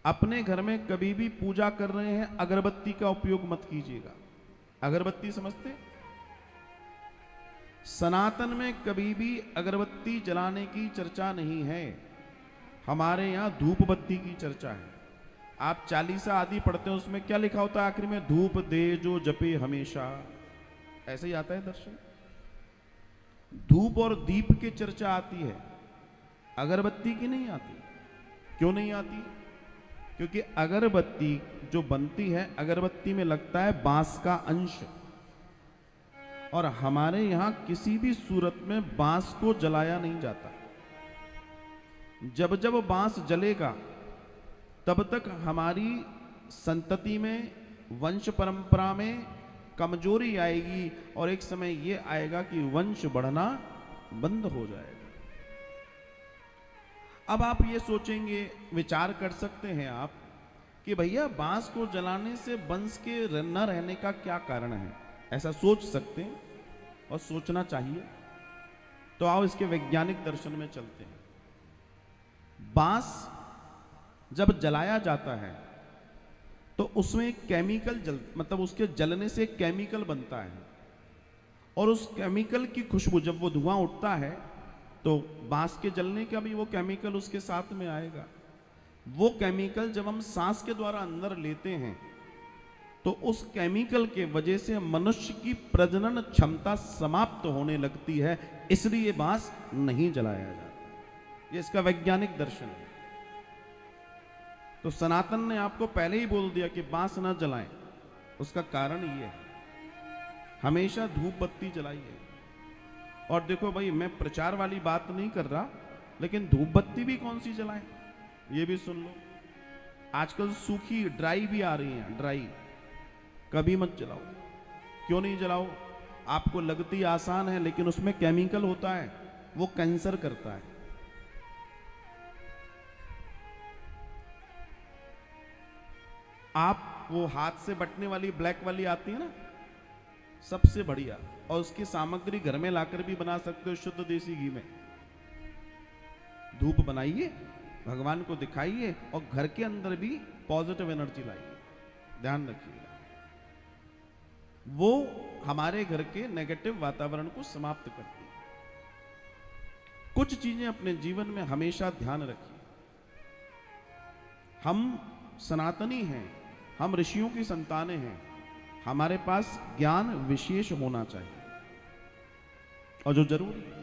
अपने घर में कभी भी पूजा कर रहे हैं अगरबत्ती का उपयोग मत कीजिएगा। अगरबत्ती समझते? सनातन में कभी भी अगरबत्ती जलाने की चर्चा नहीं है। हमारे यहां धूप बत्ती की चर्चा है। आप चालीसा आदि पढ़ते हैं, उसमें क्या लिखा होता है आखिर में? धूप दे जो जपे हमेशा। ऐसे ही आता है दर्शन। धूप और दीप की चर्चा आती है, अगरबत्ती की नहीं आती। क्यों नहीं आती? क्योंकि अगरबत्ती जो बनती है, अगरबत्ती में लगता है बांस का अंश, और हमारे यहां किसी भी सूरत में बांस को जलाया नहीं जाता। जब जब बांस जलेगा तब तक हमारी संतति में, वंश परंपरा में कमजोरी आएगी, और एक समय यह आएगा कि वंश बढ़ना बंद हो जाएगा। अब आप ये सोचेंगे, विचार कर सकते हैं आप कि भैया बांस को जलाने से वंश के न रहने का क्या कारण है? ऐसा सोच सकते हैं और सोचना चाहिए। तो आओ इसके वैज्ञानिक दर्शन में चलते हैं। बांस जब जलाया जाता है तो उसमें एक केमिकल मतलब उसके जलने से एक केमिकल बनता है, और उस केमिकल की खुशबू, जब वो धुआं उठता है तो बांस के जलने का भी वो केमिकल उसके साथ में आएगा। वो केमिकल जब हम सांस के द्वारा अंदर लेते हैं तो उस केमिकल के वजह से मनुष्य की प्रजनन क्षमता समाप्त होने लगती है, इसलिए बांस नहीं जलाया जाता। ये इसका वैज्ञानिक दर्शन है। तो सनातन ने आपको पहले ही बोल दिया कि बांस ना जलाएं। उसका कारण ये है, हमेशा धूप बत्ती जलाइए। और देखो भाई, मैं प्रचार वाली बात नहीं कर रहा, लेकिन धूप बत्ती भी कौन सी जलाएं ये भी सुन लो। आजकल सूखी ड्राई भी आ रही है, ड्राई कभी मत जलाओ। क्यों नहीं जलाओ? आपको लगती आसान है, लेकिन उसमें केमिकल होता है, वो कैंसर करता है। आप वो हाथ से बटने वाली ब्लैक वाली आती है ना, सबसे बढ़िया, और उसकी सामग्री घर में लाकर भी बना सकते हो शुद्ध देसी घी में। धूप बनाइए, भगवान को दिखाइए, और घर के अंदर भी पॉजिटिव एनर्जी लाइए। ध्यान रखिएगा, वो हमारे घर के नेगेटिव वातावरण को समाप्त करती है। कुछ चीजें अपने जीवन में हमेशा ध्यान रखिए। हम सनातनी हैं, हम ऋषियों की संतानें हैं, हमारे पास ज्ञान विशेष होना चाहिए, और जो जरूरी है